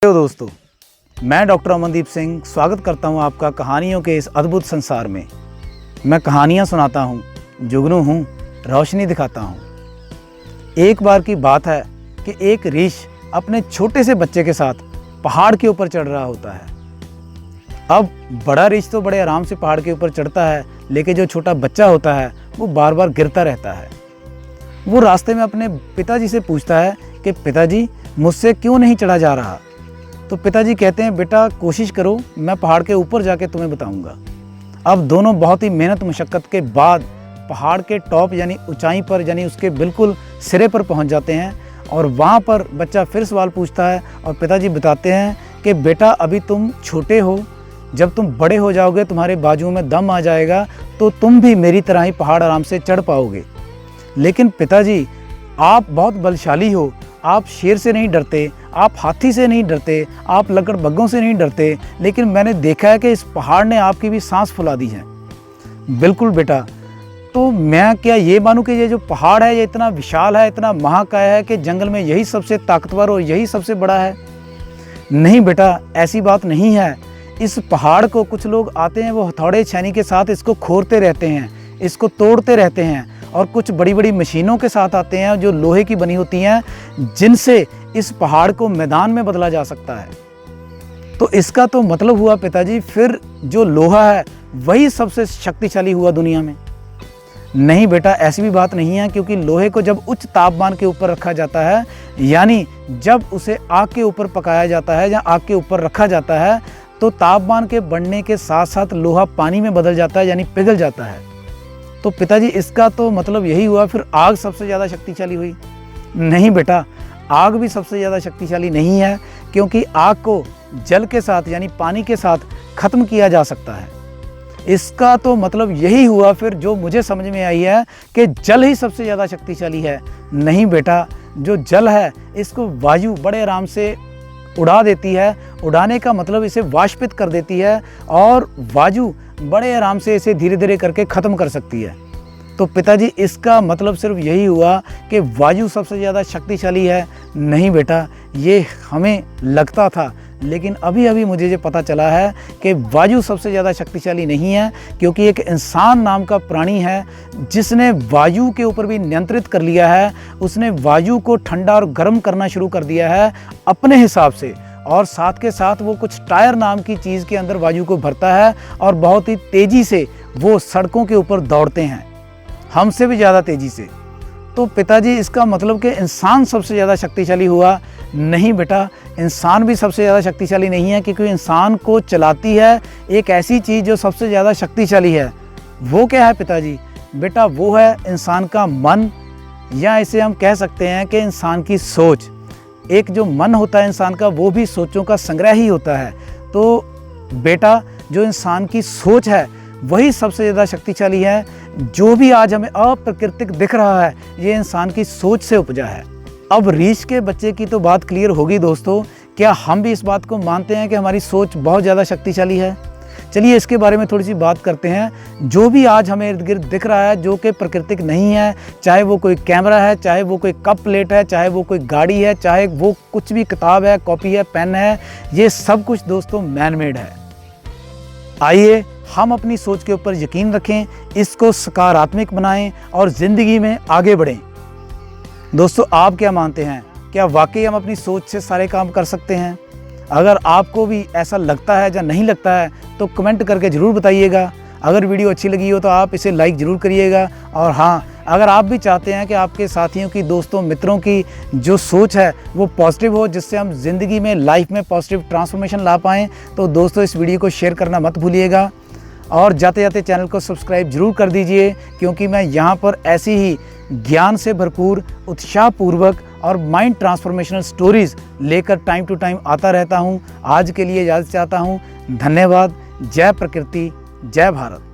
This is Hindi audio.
हेलो दोस्तों, मैं डॉक्टर अमनदीप सिंह स्वागत करता हूं आपका कहानियों के इस अद्भुत संसार में। मैं कहानियां सुनाता हूं, जुगनू हूं, रोशनी दिखाता हूं। एक बार की बात है कि एक ऋषि अपने छोटे से बच्चे के साथ पहाड़ के ऊपर चढ़ रहा होता है। अब बड़ा ऋषि तो बड़े आराम से पहाड़ के ऊपर चढ़ता है, लेकिन जो छोटा बच्चा होता है वो बार बार गिरता रहता है। वो रास्ते में अपने पिताजी से पूछता है कि पिताजी, मुझसे क्यों नहीं चढ़ा जा रहा। तो पिताजी कहते हैं, बेटा कोशिश करो, मैं पहाड़ के ऊपर जाके तुम्हें बताऊंगा। अब दोनों बहुत ही मेहनत मशक्क़त के बाद पहाड़ के टॉप यानी ऊंचाई पर यानी उसके बिल्कुल सिरे पर पहुंच जाते हैं। और वहां पर बच्चा फिर सवाल पूछता है और पिताजी बताते हैं कि बेटा अभी तुम छोटे हो, जब तुम बड़े हो जाओगे, तुम्हारे बाजुओं में दम आ जाएगा, तो तुम भी मेरी तरह ही पहाड़ आराम से चढ़ पाओगे। लेकिन पिताजी, आप बहुत बलशाली हो, आप शेर से नहीं डरते, आप हाथी से नहीं डरते, आप लकड़बग्घों से नहीं डरते, लेकिन मैंने देखा है कि इस पहाड़ ने आपकी भी सांस फुला दी है। बिल्कुल बेटा, तो मैं क्या ये मानूं कि ये जो पहाड़ है ये इतना विशाल है, इतना महाकाय है कि जंगल में यही सबसे ताकतवर और यही सबसे बड़ा है? नहीं बेटा, ऐसी बात नहीं है। इस पहाड़ को कुछ लोग आते हैं, वो हथौड़े छेनी के साथ इसको खोदते रहते हैं, इसको तोड़ते रहते हैं, और कुछ बड़ी बड़ी मशीनों के साथ आते हैं जो लोहे की बनी होती हैं, जिनसे इस पहाड़ को मैदान में बदला जा सकता है। तो इसका तो मतलब हुआ पिताजी, फिर जो लोहा है वही सबसे शक्तिशाली हुआ दुनिया में। नहीं बेटा, ऐसी भी बात नहीं है, क्योंकि लोहे को जब उच्च तापमान के ऊपर रखा जाता है, यानी जब उसे आग के ऊपर पकाया जाता है या आग के ऊपर रखा जाता है, तो तापमान के बढ़ने के साथ साथ लोहा पानी में बदल जाता है, यानी पिघल जाता है। तो पिताजी, इसका तो मतलब यही हुआ फिर आग सबसे ज़्यादा शक्तिशाली हुई? नहीं बेटा, आग भी सबसे ज़्यादा शक्तिशाली नहीं है, क्योंकि आग को जल के साथ यानी पानी के साथ ख़त्म किया जा सकता है। इसका तो मतलब यही हुआ फिर, जो मुझे समझ में आई है, कि जल ही सबसे ज़्यादा शक्तिशाली है। नहीं बेटा, जो जल है इसको वायु बड़े आराम से उड़ा देती है। उड़ाने का मतलब इसे वाष्पित कर देती है, और वायु बड़े आराम से इसे धीरे धीरे करके ख़त्म कर सकती है। तो पिताजी, इसका मतलब सिर्फ यही हुआ कि वायु सबसे ज़्यादा शक्तिशाली है? नहीं बेटा, ये हमें लगता था, लेकिन अभी अभी मुझे ये पता चला है कि वायु सबसे ज़्यादा शक्तिशाली नहीं है, क्योंकि एक इंसान नाम का प्राणी है जिसने वायु के ऊपर भी नियंत्रित कर लिया है। उसने वायु को ठंडा और गर्म करना शुरू कर दिया है अपने हिसाब से, और साथ के साथ वो कुछ टायर नाम की चीज़ के अंदर वायु को भरता है, और बहुत ही तेज़ी से वो सड़कों के ऊपर दौड़ते हैं, हमसे भी ज़्यादा तेज़ी से। तो पिताजी, इसका मतलब कि इंसान सबसे ज़्यादा शक्तिशाली हुआ? नहीं बेटा, इंसान भी सबसे ज़्यादा शक्तिशाली नहीं है, क्योंकि इंसान को चलाती है एक ऐसी चीज़ जो सबसे ज़्यादा शक्तिशाली है। वो क्या है पिताजी? बेटा, वो है इंसान का मन, या इसे हम कह सकते हैं कि इंसान की सोच। एक जो मन होता है इंसान का, वो भी सोचों का संग्रह ही होता है। तो बेटा, जो इंसान की सोच है वही सबसे ज़्यादा शक्तिशाली है। जो भी आज हमें अप्राकृतिक दिख रहा है, ये इंसान की सोच से उपजा है। अब ऋषि के बच्चे की तो बात क्लियर होगी दोस्तों। क्या हम भी इस बात को मानते हैं कि हमारी सोच बहुत ज़्यादा शक्तिशाली है? चलिए इसके बारे में थोड़ी सी बात करते हैं। जो भी आज हमें इर्द गिर्द दिख रहा है जो कि प्राकृतिक नहीं है, चाहे वो कोई कैमरा है, चाहे वो कोई कप प्लेट है, चाहे वो कोई गाड़ी है, चाहे वो कुछ भी किताब है, कॉपी है, पेन है, ये सब कुछ दोस्तों मैन मेड है। आइए हम अपनी सोच के ऊपर यकीन रखें, इसको सकारात्मक बनाएं और ज़िंदगी में आगे बढ़ें। दोस्तों, आप क्या मानते हैं? क्या वाकई हम अपनी सोच से सारे काम कर सकते हैं? अगर आपको भी ऐसा लगता है या नहीं लगता है तो कमेंट करके ज़रूर बताइएगा। अगर वीडियो अच्छी लगी हो तो आप इसे लाइक ज़रूर करिएगा। और हाँ, अगर आप भी चाहते हैं कि आपके साथियों की, दोस्तों, मित्रों की जो सोच है वो पॉजिटिव हो, जिससे हम ज़िंदगी में, लाइफ में पॉजिटिव ट्रांसफॉर्मेशन ला पाएँ, तो दोस्तों इस वीडियो को शेयर करना मत भूलिएगा। और जाते जाते चैनल को सब्सक्राइब जरूर कर दीजिए, क्योंकि मैं यहाँ पर ऐसी ही ज्ञान से भरपूर, उत्साहपूर्वक और माइंड ट्रांसफॉर्मेशनल स्टोरीज़ लेकर टाइम टू टाइम आता रहता हूँ। आज के लिए इजाज़त चाहता हूँ। धन्यवाद। जय प्रकृति, जय भारत।